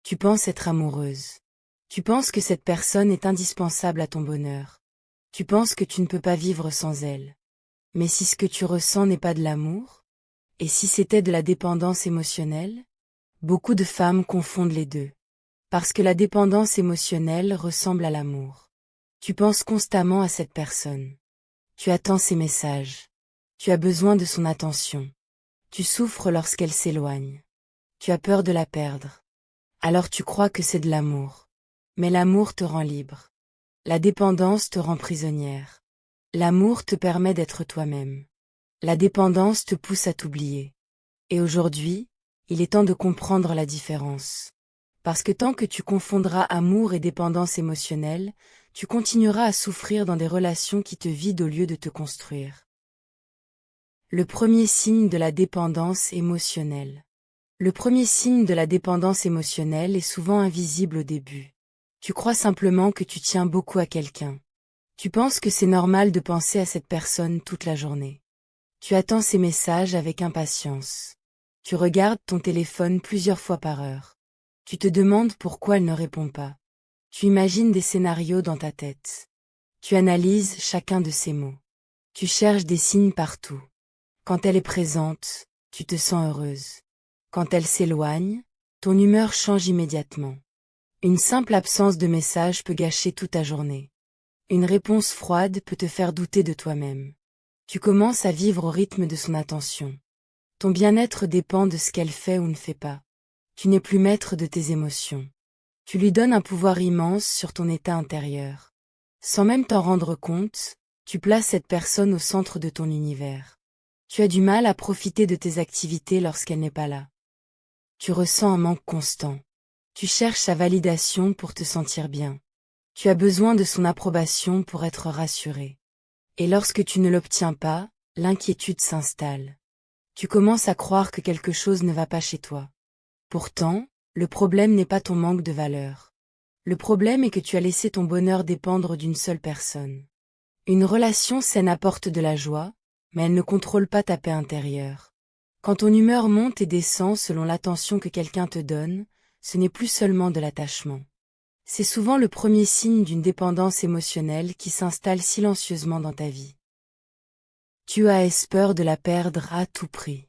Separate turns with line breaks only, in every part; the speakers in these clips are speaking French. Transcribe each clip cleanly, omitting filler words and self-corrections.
Tu penses être amoureuse. Tu penses que cette personne est indispensable à ton bonheur. Tu penses que tu ne peux pas vivre sans elle. Mais si ce que tu ressens n'est pas de l'amour? Et si c'était de la dépendance émotionnelle? Beaucoup de femmes confondent les deux. Parce que la dépendance émotionnelle ressemble à l'amour. Tu penses constamment à cette personne. Tu attends ses messages. Tu as besoin de son attention. Tu souffres lorsqu'elle s'éloigne. Tu as peur de la perdre. Alors tu crois que c'est de l'amour. Mais l'amour te rend libre. La dépendance te rend prisonnière. L'amour te permet d'être toi-même. La dépendance te pousse à t'oublier. Et aujourd'hui, il est temps de comprendre la différence. Parce que tant que tu confondras amour et dépendance émotionnelle, tu continueras à souffrir dans des relations qui te vident au lieu de te construire. Le premier signe de la dépendance émotionnelle. Le premier signe de la dépendance émotionnelle est souvent invisible au début. Tu crois simplement que tu tiens beaucoup à quelqu'un. Tu penses que c'est normal de penser à cette personne toute la journée. Tu attends ses messages avec impatience. Tu regardes ton téléphone plusieurs fois par heure. Tu te demandes pourquoi elle ne répond pas. Tu imagines des scénarios dans ta tête. Tu analyses chacun de ses mots. Tu cherches des signes partout. Quand elle est présente, tu te sens heureuse. Quand elle s'éloigne, ton humeur change immédiatement. Une simple absence de message peut gâcher toute ta journée. Une réponse froide peut te faire douter de toi-même. Tu commences à vivre au rythme de son attention. Ton bien-être dépend de ce qu'elle fait ou ne fait pas. Tu n'es plus maître de tes émotions. Tu lui donnes un pouvoir immense sur ton état intérieur. Sans même t'en rendre compte, tu places cette personne au centre de ton univers. Tu as du mal à profiter de tes activités lorsqu'elle n'est pas là. Tu ressens un manque constant. Tu cherches sa validation pour te sentir bien. Tu as besoin de son approbation pour être rassuré. Et lorsque tu ne l'obtiens pas, l'inquiétude s'installe. Tu commences à croire que quelque chose ne va pas chez toi. Pourtant, le problème n'est pas ton manque de valeur. Le problème est que tu as laissé ton bonheur dépendre d'une seule personne. Une relation saine apporte de la joie, mais elle ne contrôle pas ta paix intérieure. Quand ton humeur monte et descend selon l'attention que quelqu'un te donne, ce n'est plus seulement de l'attachement. C'est souvent le premier signe d'une dépendance émotionnelle qui s'installe silencieusement dans ta vie. Tu as peur de la perdre à tout prix.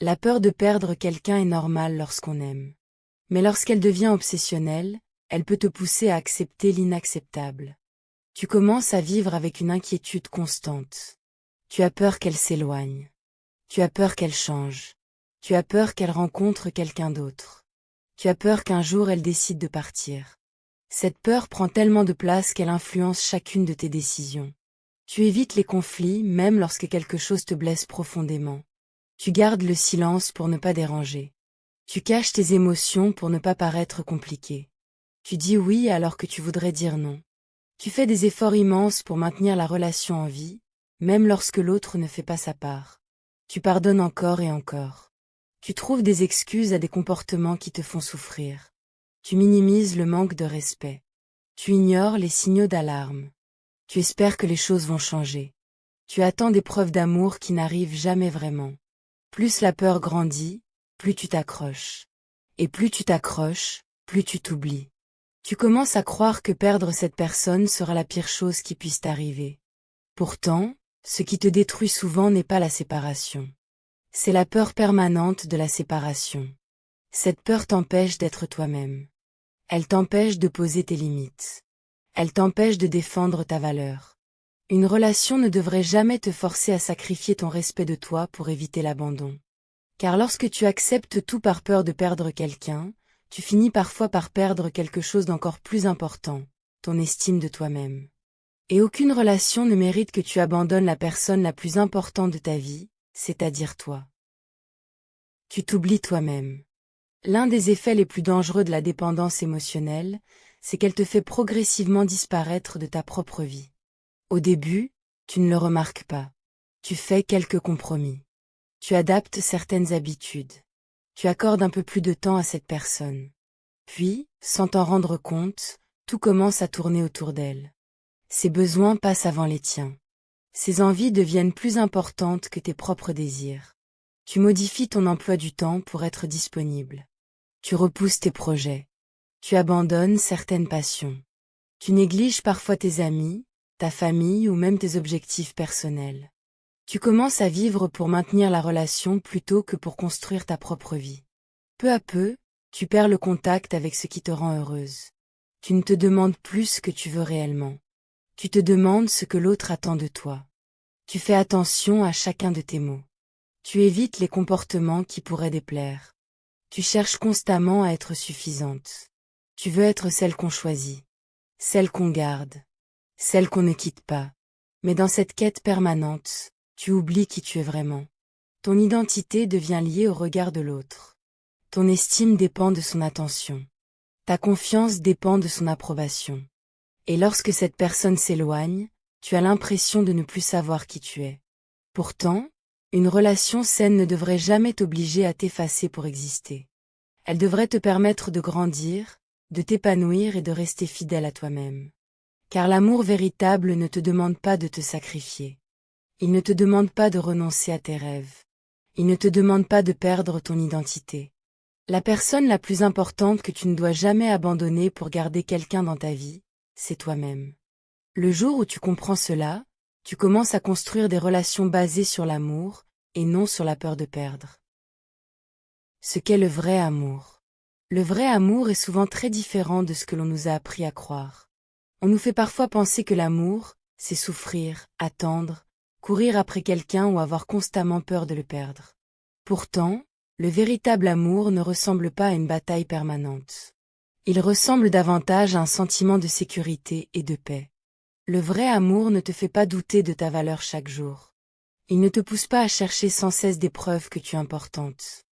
La peur de perdre quelqu'un est normale lorsqu'on aime. Mais lorsqu'elle devient obsessionnelle, elle peut te pousser à accepter l'inacceptable. Tu commences à vivre avec une inquiétude constante. Tu as peur qu'elle s'éloigne. Tu as peur qu'elle change. Tu as peur qu'elle rencontre quelqu'un d'autre. Tu as peur qu'un jour elle décide de partir. Cette peur prend tellement de place qu'elle influence chacune de tes décisions. Tu évites les conflits même lorsque quelque chose te blesse profondément. Tu gardes le silence pour ne pas déranger. Tu caches tes émotions pour ne pas paraître compliqué. Tu dis oui alors que tu voudrais dire non. Tu fais des efforts immenses pour maintenir la relation en vie, même lorsque l'autre ne fait pas sa part. Tu pardonnes encore et encore. Tu trouves des excuses à des comportements qui te font souffrir. Tu minimises le manque de respect. Tu ignores les signaux d'alarme. Tu espères que les choses vont changer. Tu attends des preuves d'amour qui n'arrivent jamais vraiment. Plus la peur grandit, plus tu t'accroches. Et plus tu t'accroches, plus tu t'oublies. Tu commences à croire que perdre cette personne sera la pire chose qui puisse t'arriver. Pourtant, ce qui te détruit souvent n'est pas la séparation. C'est la peur permanente de la séparation. Cette peur t'empêche d'être toi-même. Elle t'empêche de poser tes limites. Elle t'empêche de défendre ta valeur. Une relation ne devrait jamais te forcer à sacrifier ton respect de toi pour éviter l'abandon. Car lorsque tu acceptes tout par peur de perdre quelqu'un, tu finis parfois par perdre quelque chose d'encore plus important, ton estime de toi-même. Et aucune relation ne mérite que tu abandonnes la personne la plus importante de ta vie, c'est-à-dire toi. Tu t'oublies toi-même. L'un des effets les plus dangereux de la dépendance émotionnelle, c'est qu'elle te fait progressivement disparaître de ta propre vie. Au début, tu ne le remarques pas. Tu fais quelques compromis. Tu adaptes certaines habitudes. Tu accordes un peu plus de temps à cette personne. Puis, sans t'en rendre compte, tout commence à tourner autour d'elle. Ses besoins passent avant les tiens. Ses envies deviennent plus importantes que tes propres désirs. Tu modifies ton emploi du temps pour être disponible. Tu repousses tes projets. Tu abandonnes certaines passions. Tu négliges parfois tes amis, ta famille ou même tes objectifs personnels. Tu commences à vivre pour maintenir la relation plutôt que pour construire ta propre vie. Peu à peu, tu perds le contact avec ce qui te rend heureuse. Tu ne te demandes plus ce que tu veux réellement. Tu te demandes ce que l'autre attend de toi. Tu fais attention à chacun de tes mots. Tu évites les comportements qui pourraient déplaire. Tu cherches constamment à être suffisante. Tu veux être celle qu'on choisit, celle qu'on garde, celle qu'on ne quitte pas. Mais dans cette quête permanente, tu oublies qui tu es vraiment. Ton identité devient liée au regard de l'autre. Ton estime dépend de son attention. Ta confiance dépend de son approbation. Et lorsque cette personne s'éloigne, tu as l'impression de ne plus savoir qui tu es. Pourtant, une relation saine ne devrait jamais t'obliger à t'effacer pour exister. Elle devrait te permettre de grandir, de t'épanouir et de rester fidèle à toi-même. Car l'amour véritable ne te demande pas de te sacrifier. Il ne te demande pas de renoncer à tes rêves. Il ne te demande pas de perdre ton identité. La personne la plus importante que tu ne dois jamais abandonner pour garder quelqu'un dans ta vie, c'est toi-même. Le jour où tu comprends cela, tu commences à construire des relations basées sur l'amour, et non sur la peur de perdre. Ce qu'est le vrai amour. Le vrai amour est souvent très différent de ce que l'on nous a appris à croire. On nous fait parfois penser que l'amour, c'est souffrir, attendre, courir après quelqu'un ou avoir constamment peur de le perdre. Pourtant, le véritable amour ne ressemble pas à une bataille permanente. Il ressemble davantage à un sentiment de sécurité et de paix. Le vrai amour ne te fait pas douter de ta valeur chaque jour. Il ne te pousse pas à chercher sans cesse des preuves que tu es importante.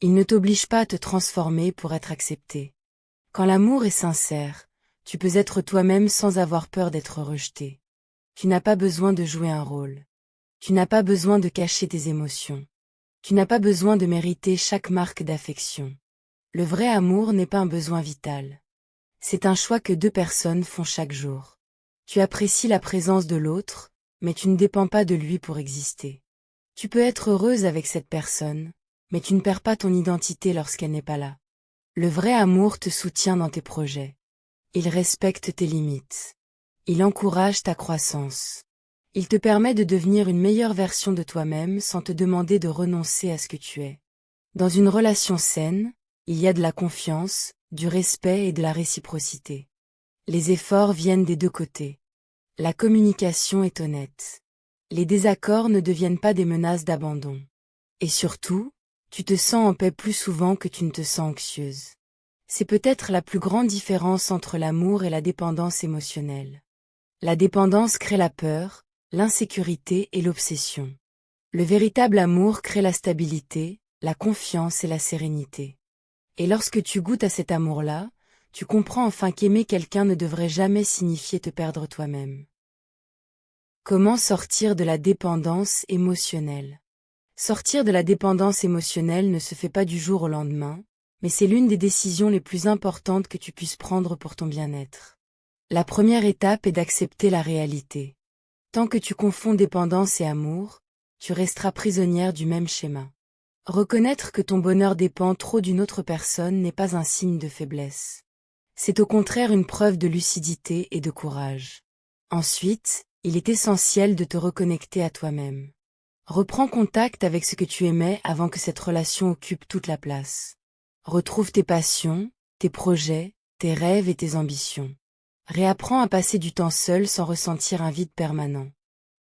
Il ne t'oblige pas à te transformer pour être accepté. Quand l'amour est sincère, tu peux être toi-même sans avoir peur d'être rejeté. Tu n'as pas besoin de jouer un rôle. Tu n'as pas besoin de cacher tes émotions. Tu n'as pas besoin de mériter chaque marque d'affection. Le vrai amour n'est pas un besoin vital. C'est un choix que deux personnes font chaque jour. Tu apprécies la présence de l'autre, mais tu ne dépends pas de lui pour exister. Tu peux être heureuse avec cette personne, mais tu ne perds pas ton identité lorsqu'elle n'est pas là. Le vrai amour te soutient dans tes projets. Il respecte tes limites. Il encourage ta croissance. Il te permet de devenir une meilleure version de toi-même sans te demander de renoncer à ce que tu es. Dans une relation saine, il y a de la confiance, du respect et de la réciprocité. Les efforts viennent des deux côtés. La communication est honnête. Les désaccords ne deviennent pas des menaces d'abandon. Et surtout, tu te sens en paix plus souvent que tu ne te sens anxieuse. C'est peut-être la plus grande différence entre l'amour et la dépendance émotionnelle. La dépendance crée la peur, l'insécurité et l'obsession. Le véritable amour crée la stabilité, la confiance et la sérénité. Et lorsque tu goûtes à cet amour-là, tu comprends enfin qu'aimer quelqu'un ne devrait jamais signifier te perdre toi-même. Comment sortir de la dépendance émotionnelle? Sortir de la dépendance émotionnelle ne se fait pas du jour au lendemain, mais c'est l'une des décisions les plus importantes que tu puisses prendre pour ton bien-être. La première étape est d'accepter la réalité. Tant que tu confonds dépendance et amour, tu resteras prisonnière du même schéma. Reconnaître que ton bonheur dépend trop d'une autre personne n'est pas un signe de faiblesse. C'est au contraire une preuve de lucidité et de courage. Ensuite, il est essentiel de te reconnecter à toi-même. Reprends contact avec ce que tu aimais avant que cette relation occupe toute la place. Retrouve tes passions, tes projets, tes rêves et tes ambitions. Réapprends à passer du temps seul sans ressentir un vide permanent.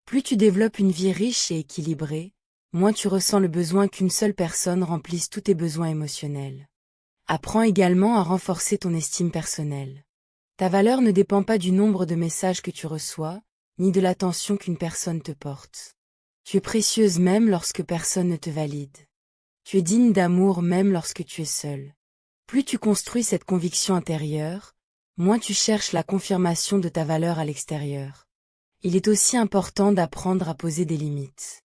Plus tu développes une vie riche et équilibrée, moins tu ressens le besoin qu'une seule personne remplisse tous tes besoins émotionnels. Apprends également à renforcer ton estime personnelle. Ta valeur ne dépend pas du nombre de messages que tu reçois, ni de l'attention qu'une personne te porte. Tu es précieuse même lorsque personne ne te valide. Tu es digne d'amour même lorsque tu es seule. Plus tu construis cette conviction intérieure, moins tu cherches la confirmation de ta valeur à l'extérieur. Il est aussi important d'apprendre à poser des limites.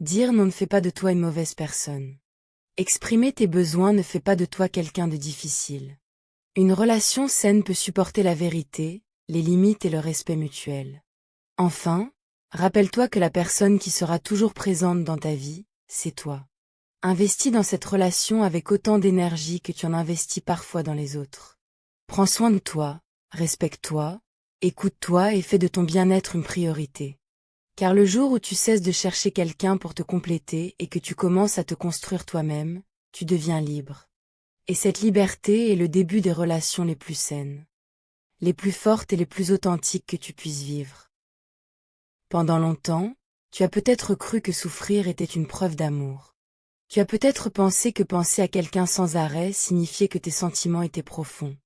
Dire non ne fait pas de toi une mauvaise personne. Exprimer tes besoins ne fait pas de toi quelqu'un de difficile. Une relation saine peut supporter la vérité, les limites et le respect mutuel. Enfin, rappelle-toi que la personne qui sera toujours présente dans ta vie, c'est toi. Investis dans cette relation avec autant d'énergie que tu en investis parfois dans les autres. Prends soin de toi, respecte-toi, écoute-toi et fais de ton bien-être une priorité. Car le jour où tu cesses de chercher quelqu'un pour te compléter et que tu commences à te construire toi-même, tu deviens libre. Et cette liberté est le début des relations les plus saines, les plus fortes et les plus authentiques que tu puisses vivre. Pendant longtemps, tu as peut-être cru que souffrir était une preuve d'amour. Tu as peut-être pensé que penser à quelqu'un sans arrêt signifiait que tes sentiments étaient profonds.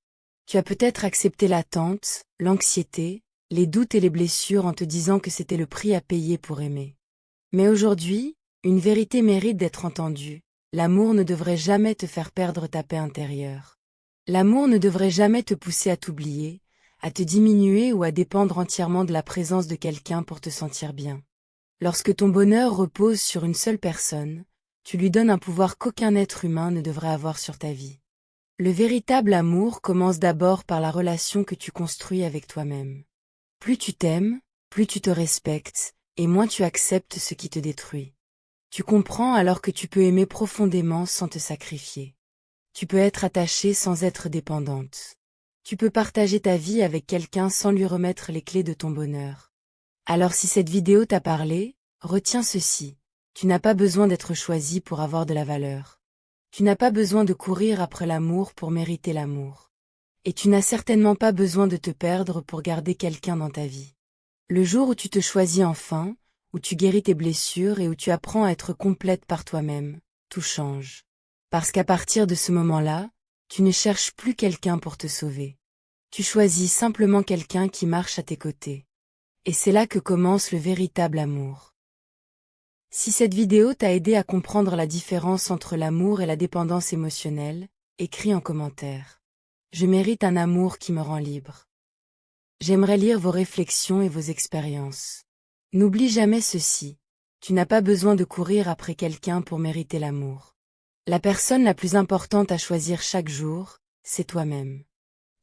Tu as peut-être accepté l'attente, l'anxiété, les doutes et les blessures en te disant que c'était le prix à payer pour aimer. Mais aujourd'hui, une vérité mérite d'être entendue. L'amour ne devrait jamais te faire perdre ta paix intérieure. L'amour ne devrait jamais te pousser à t'oublier, à te diminuer ou à dépendre entièrement de la présence de quelqu'un pour te sentir bien. Lorsque ton bonheur repose sur une seule personne, tu lui donnes un pouvoir qu'aucun être humain ne devrait avoir sur ta vie. Le véritable amour commence d'abord par la relation que tu construis avec toi-même. Plus tu t'aimes, plus tu te respectes, et moins tu acceptes ce qui te détruit. Tu comprends alors que tu peux aimer profondément sans te sacrifier. Tu peux être attachée sans être dépendante. Tu peux partager ta vie avec quelqu'un sans lui remettre les clés de ton bonheur. Alors si cette vidéo t'a parlé, retiens ceci. Tu n'as pas besoin d'être choisi pour avoir de la valeur. Tu n'as pas besoin de courir après l'amour pour mériter l'amour. Et tu n'as certainement pas besoin de te perdre pour garder quelqu'un dans ta vie. Le jour où tu te choisis enfin, où tu guéris tes blessures et où tu apprends à être complète par toi-même, tout change. Parce qu'à partir de ce moment-là, tu ne cherches plus quelqu'un pour te sauver. Tu choisis simplement quelqu'un qui marche à tes côtés. Et c'est là que commence le véritable amour. Si cette vidéo t'a aidé à comprendre la différence entre l'amour et la dépendance émotionnelle, écris en commentaire. Je mérite un amour qui me rend libre. J'aimerais lire vos réflexions et vos expériences. N'oublie jamais ceci. Tu n'as pas besoin de courir après quelqu'un pour mériter l'amour. La personne la plus importante à choisir chaque jour, c'est toi-même.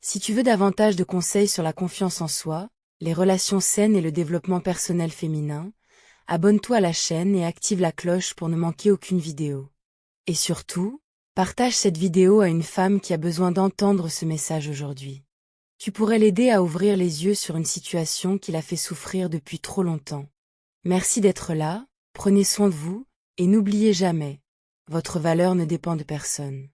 Si tu veux davantage de conseils sur la confiance en soi, les relations saines et le développement personnel féminin, abonne-toi à la chaîne et active la cloche pour ne manquer aucune vidéo. Et surtout, partage cette vidéo à une femme qui a besoin d'entendre ce message aujourd'hui. Tu pourrais l'aider à ouvrir les yeux sur une situation qui l'a fait souffrir depuis trop longtemps. Merci d'être là, prenez soin de vous, et n'oubliez jamais, votre valeur ne dépend de personne.